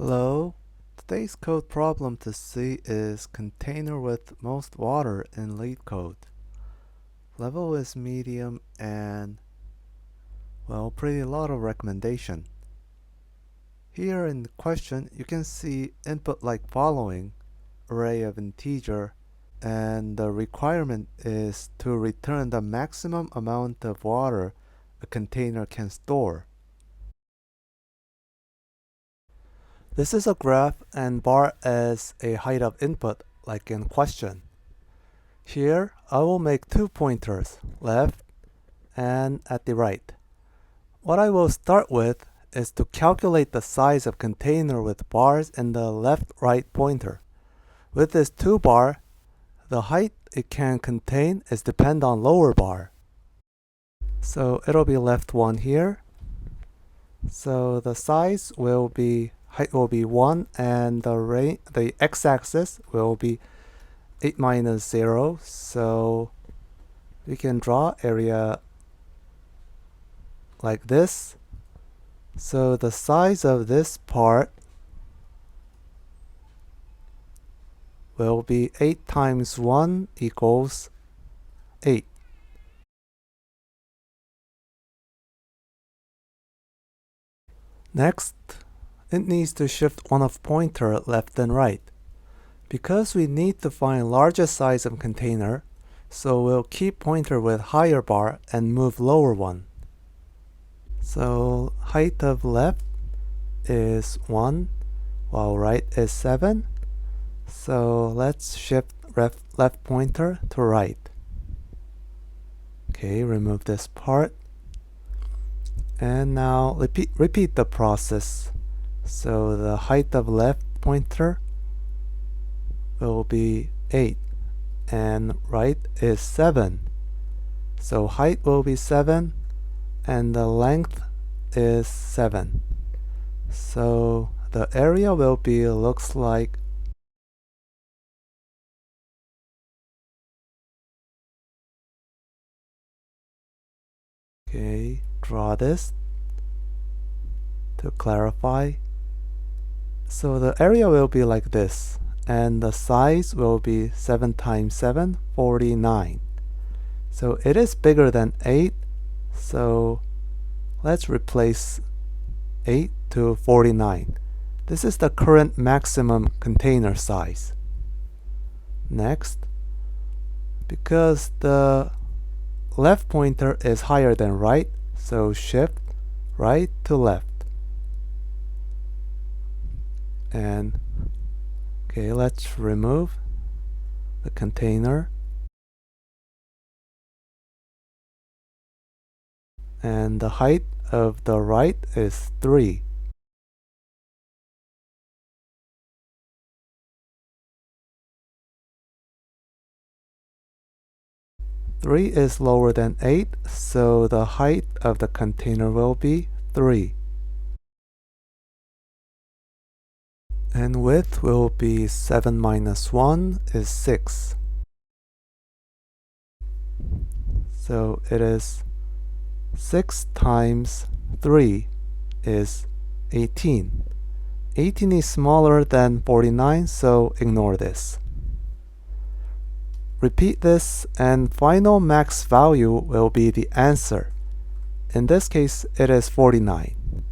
Hello, today's code problem to see is container with most water in LeetCode. Level is medium and, well, pretty lot of recommendation. Here in the question, you can see input like following, array of integer, and the requirement is to return the maximum amount of water a container can store. This is a graph and bar as a height of input, like in question. Here, I will make two pointers, left and at the right. What I will start with is to calculate the size of container with bars in the left-right pointer. With this 2 bar, the height it can contain is depend on lower bar. So it'll be left 1 here. So the size will be, height will be 1 and the x-axis will be 8 minus 0, so we can draw area like this. So the size of this part will be 8 times 1 equals 8. Next, it needs to shift one of pointer left and right. Because we need to find largest size of container, so we'll keep pointer with higher bar and move lower one. So height of left is 1, while right is 7. So let's shift left pointer to right. Okay, remove this part. And now repeat the process. So the height of left pointer will be 8 and right is 7. So height will be 7 and the length is 7. So the area will be looks like okay, draw this to clarify. So the area will be like this and the size will be 7 times 7, 49. So it is bigger than 8. So let's replace 8 to 49. This is the current maximum container size. Next, because the left pointer is higher than right, so shift right to left. And okay, let's remove the container. And the height of the right is 3. Three is lower than 8, so the height of the container will be 3. And width will be 7 minus 1 is 6. So it is 6 times 3 is 18. 18 is smaller than 49, so ignore this. Repeat this and final max value will be the answer. In this case, it is 49.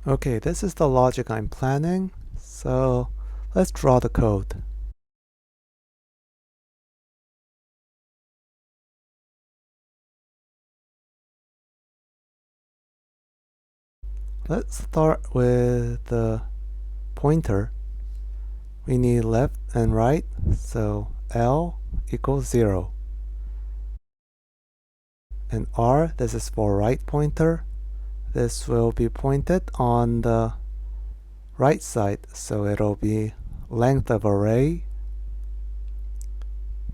Okay, this is the logic I'm planning, so let's draw the code. Let's start with the pointer. We need left and right, so L equals 0. And R, this is for right pointer. This will be pointed on the right side, so it'll be length of array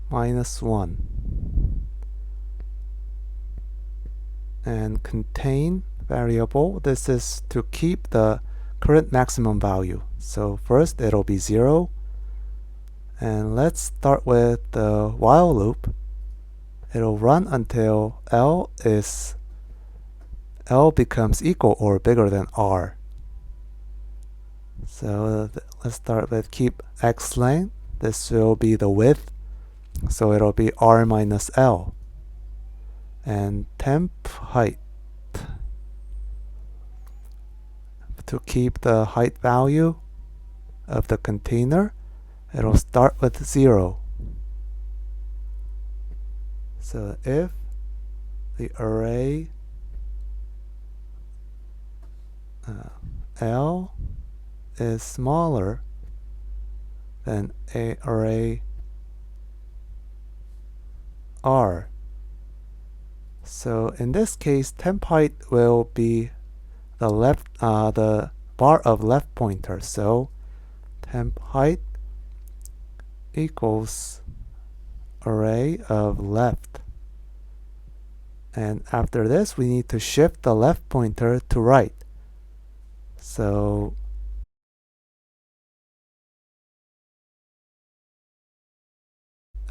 minus 1. And contain variable, this is to keep the current maximum value. So first it'll be 0. And let's start with the while loop. It'll run until L becomes equal or bigger than R. So let's start with keep x length. This will be the width, so it'll be r minus l. And temp height. To keep the height value of the container, it'll start with 0. So if the array L is smaller than array R, so in this case, temp height will be the bar of left pointer. So temp height equals array of left. And after this, we need to shift the left pointer to right. So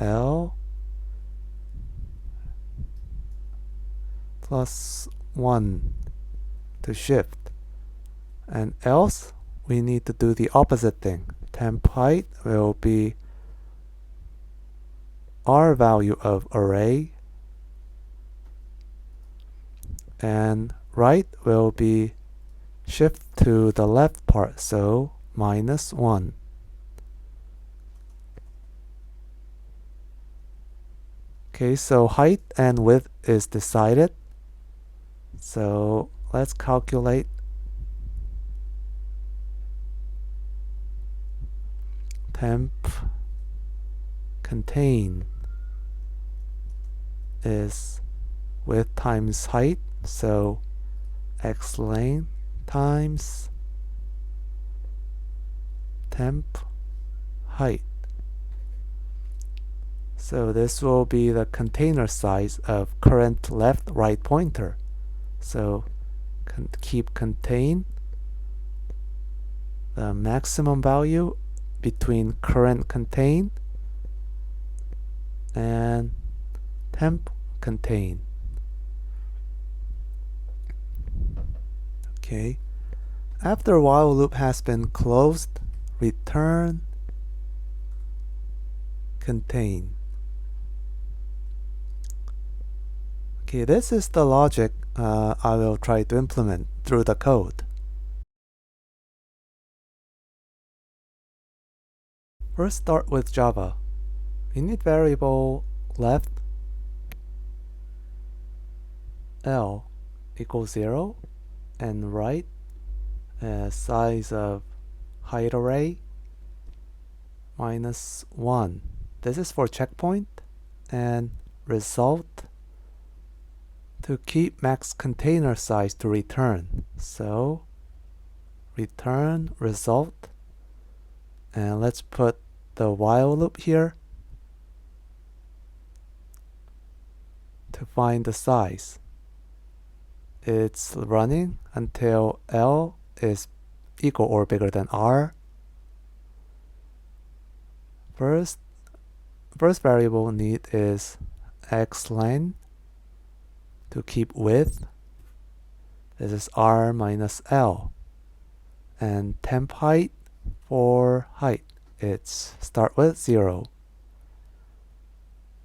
L plus 1 to shift. And else, we need to do the opposite thing. Temp height will be R value of array, and right will be shift to the left part, so minus 1. Okay, so height and width is decided. So let's calculate temp contain is width times height, so x length times temp height. So this will be the container size of current left right pointer. So keep contain the maximum value between current contain and temp contain. Okay. After while loop has been closed, return contain. Okay, this is the logic I will try to implement through the code. First, start with Java. We need variable left L equals 0 and right size of height array minus 1. This is for checkpoint, and result to keep max container size to return. So return result, and let's put the while loop here to find the size. It's running until L is equal or bigger than R. First variable need is x length to keep width. This is R minus L. And temp height for height, it's start with 0.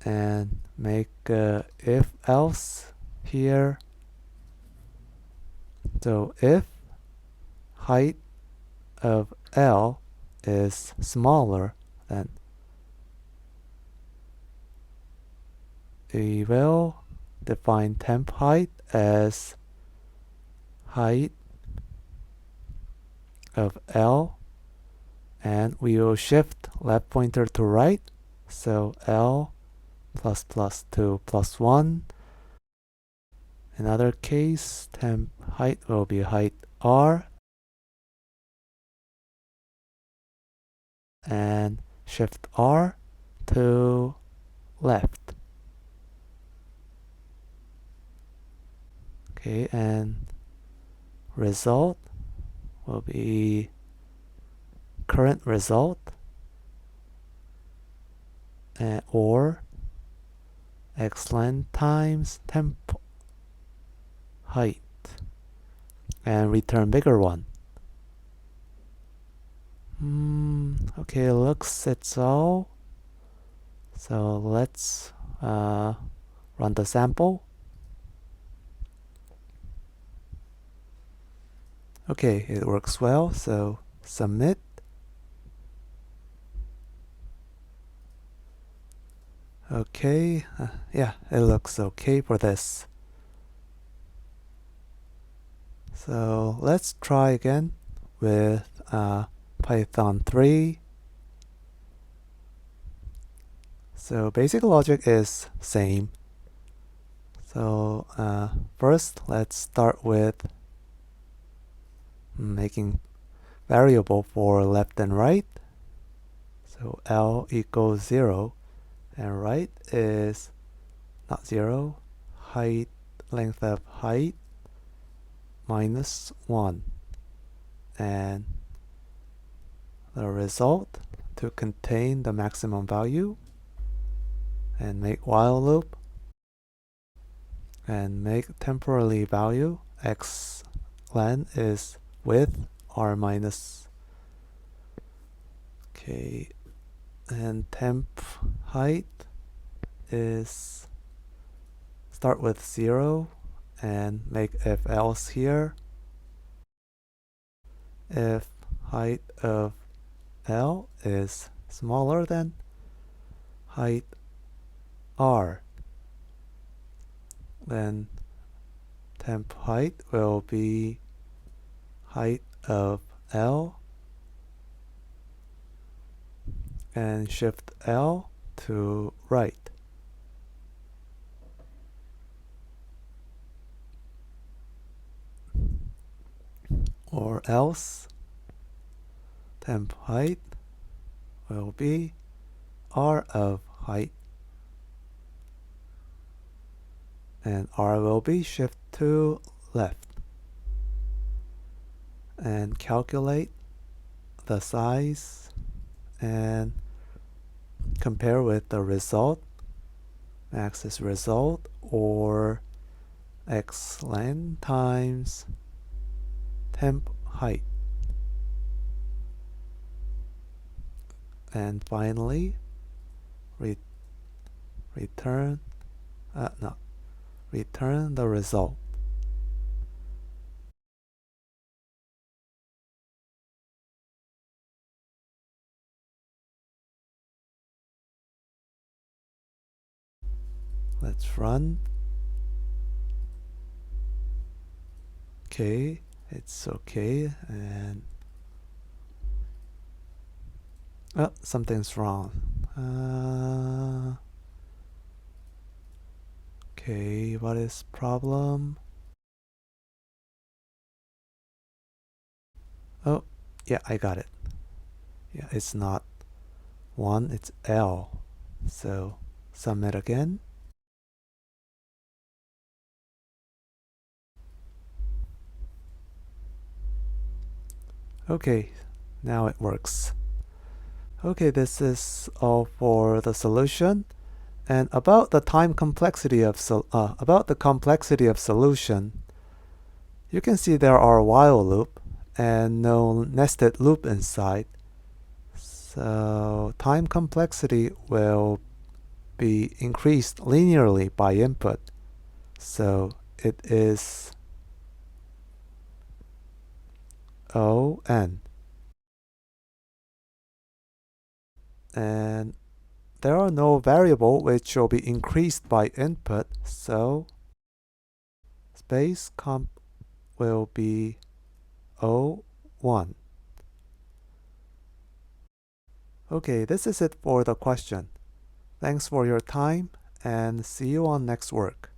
And make if else here. So if height of L is smaller, then we will define temp height as height of L, and we will shift left pointer to right, so L plus plus to plus 1. Another case, temp height will be height R, and shift R to left. Okay, and result will be current result or x length times temp height, and return bigger one. Okay, looks it's all. So let's run the sample. Okay, it works well, so submit. Okay, yeah, it looks okay for this. So let's try again with Python 3. So basic logic is same. So first let's start with making variable for left and right. So L equals 0 and right is not 0, height, length of height minus 1, and the result to contain the maximum value, and make while loop and make temporally value x len is width r minus, okay, and temp height is start with 0 and make if else here. If height of L is smaller than height R, then temp height will be height of L and shift L to right. Or else temp height will be R of height and R will be shift to left, and calculate the size and compare with the result, axis result, or x len times temp height. And finally return the result. Let's run. Okay, it's okay, and oh, something's wrong. Okay, what is problem? Oh, yeah, I got it. Yeah, it's not 1, it's L. So submit again. Okay, now it works. Okay, this is all for the solution. And about the complexity of solution, you can see there are a while loop and no nested loop inside. So time complexity will be increased linearly by input. So it is O(n). And there are no variable which will be increased by input, so space comp will be O(1). Okay, this is it for the question. Thanks for your time and see you on next work.